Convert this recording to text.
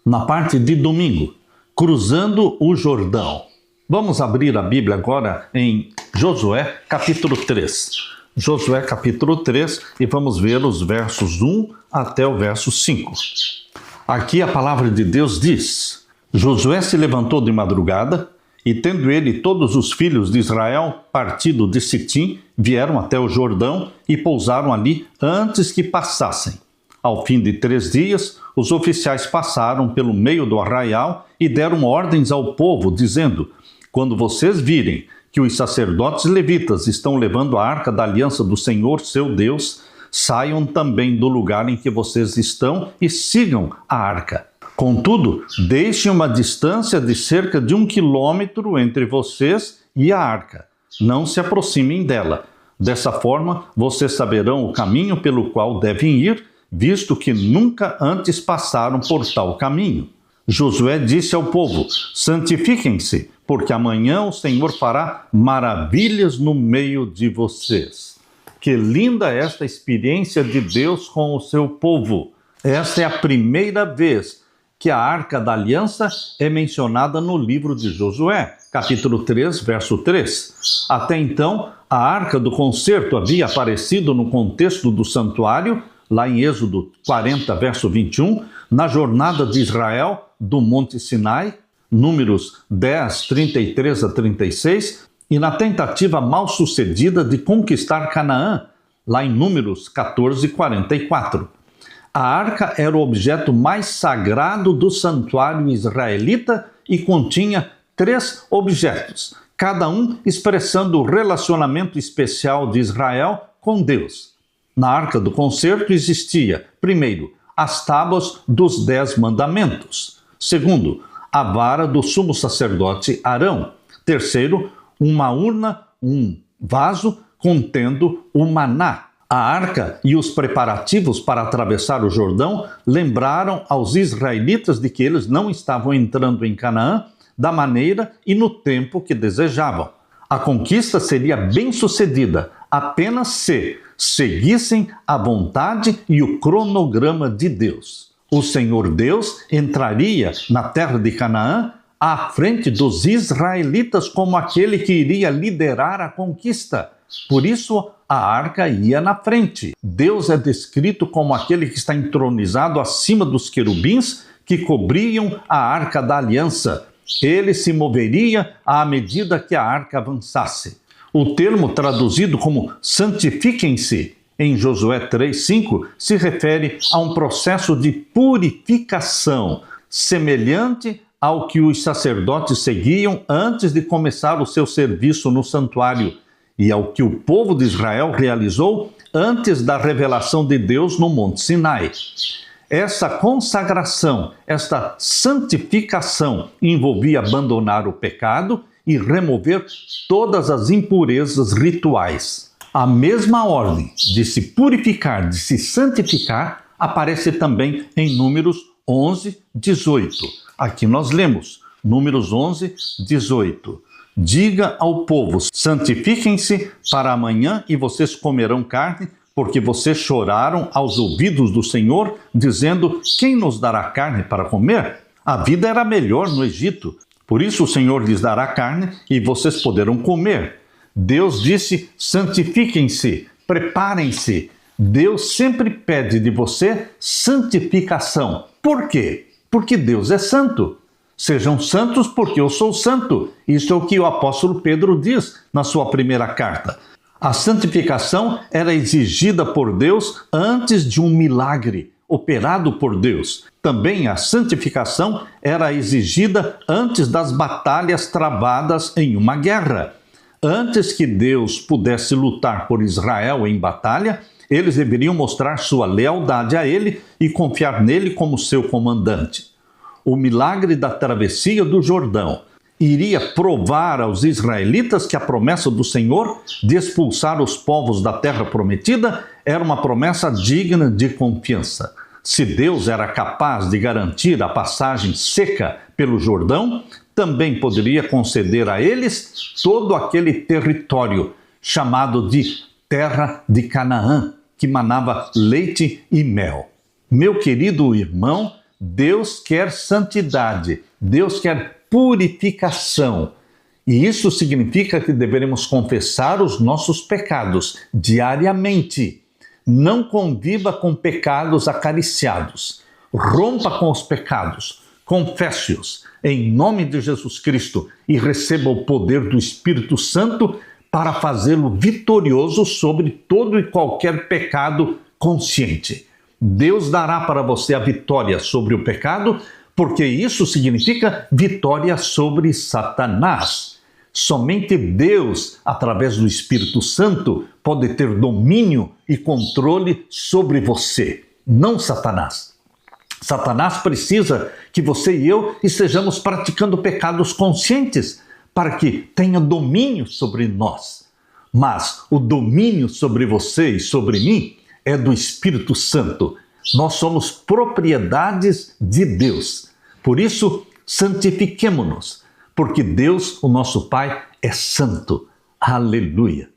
na parte de domingo, cruzando o Jordão. Vamos abrir a Bíblia agora em Josué capítulo 3. Josué capítulo 3 e vamos ver os versos 1 até o verso 5. Aqui a palavra de Deus diz: Josué se levantou de madrugada e, tendo ele todos os filhos de Israel partido de Sitim, vieram até o Jordão e pousaram ali antes que passassem. Ao fim de 3 dias, os oficiais passaram pelo meio do arraial e deram ordens ao povo, dizendo: quando vocês virem que os sacerdotes levitas estão levando a arca da aliança do Senhor, seu Deus, saiam também do lugar em que vocês estão e sigam a arca. Contudo, deixem uma distância de cerca de 1 quilômetro entre vocês e a arca. Não se aproximem dela. Dessa forma, vocês saberão o caminho pelo qual devem ir, visto que nunca antes passaram por tal caminho. Josué disse ao povo: santifiquem-se, porque amanhã o Senhor fará maravilhas no meio de vocês. Que linda esta experiência de Deus com o seu povo. Esta é a primeira vez que a Arca da Aliança é mencionada no livro de Josué, capítulo 3, verso 3. Até então, a Arca do Concerto havia aparecido no contexto do santuário, lá em Êxodo 40, verso 21, na jornada de Israel do Monte Sinai, Números 10, 33 a 36, e na tentativa mal sucedida de conquistar Canaã, lá em Números 14, 44. A arca era o objeto mais sagrado do santuário israelita e continha 3 objetos, cada um expressando o relacionamento especial de Israel com Deus. Na arca do concerto existia, primeiro, as tábuas dos 10 mandamentos. Segundo, a vara do sumo sacerdote Arão. Terceiro, uma urna, um vaso contendo o maná. A arca e os preparativos para atravessar o Jordão lembraram aos israelitas de que eles não estavam entrando em Canaã da maneira e no tempo que desejavam. A conquista seria bem-sucedida apenas se seguissem a vontade e o cronograma de Deus. O Senhor Deus entraria na terra de Canaã à frente dos israelitas como aquele que iria liderar a conquista. Por isso, a arca ia na frente. Deus é descrito como aquele que está entronizado acima dos querubins que cobriam a arca da aliança. Ele se moveria à medida que a arca avançasse. O termo traduzido como santifiquem-se em Josué 3:5 se refere a um processo de purificação, semelhante ao que os sacerdotes seguiam antes de começar o seu serviço no santuário, e ao que o povo de Israel realizou antes da revelação de Deus no Monte Sinai. Essa consagração, esta santificação envolvia abandonar o pecado e remover todas as impurezas rituais. A mesma ordem de se purificar, de se santificar, aparece também em Números 11, 18. Aqui nós lemos, Números 11, 18. Diga ao povo: santifiquem-se para amanhã e vocês comerão carne, porque vocês choraram aos ouvidos do Senhor, dizendo: quem nos dará carne para comer? A vida era melhor no Egito. Por isso o Senhor lhes dará carne e vocês poderão comer. Deus disse: santifiquem-se, preparem-se. Deus sempre pede de você santificação. Por quê? Porque Deus é santo. Sejam santos porque eu sou santo. Isso é o que o apóstolo Pedro diz na sua primeira carta. A santificação era exigida por Deus antes de um milagre operado por Deus. Também a santificação era exigida antes das batalhas travadas em uma guerra. Antes que Deus pudesse lutar por Israel em batalha, eles deveriam mostrar sua lealdade a Ele e confiar nele como seu comandante. O milagre da travessia do Jordão iria provar aos israelitas que a promessa do Senhor de expulsar os povos da terra prometida era uma promessa digna de confiança. Se Deus era capaz de garantir a passagem seca pelo Jordão, também poderia conceder a eles todo aquele território chamado de Terra de Canaã, que manava leite e mel. Meu querido irmão, Deus quer santidade, Deus quer purificação. E isso significa que devemos confessar os nossos pecados diariamente. Não conviva com pecados acariciados. Rompa com os pecados, confesse-os em nome de Jesus Cristo e receba o poder do Espírito Santo para fazê-lo vitorioso sobre todo e qualquer pecado consciente. Deus dará para você a vitória sobre o pecado, porque isso significa vitória sobre Satanás. Somente Deus, através do Espírito Santo, pode ter domínio e controle sobre você, não Satanás. Satanás precisa que você e eu estejamos praticando pecados conscientes para que tenha domínio sobre nós. Mas o domínio sobre você e sobre mim é do Espírito Santo. Nós somos propriedades de Deus. Por isso, santifiquemo-nos, porque Deus, o nosso Pai, é santo. Aleluia!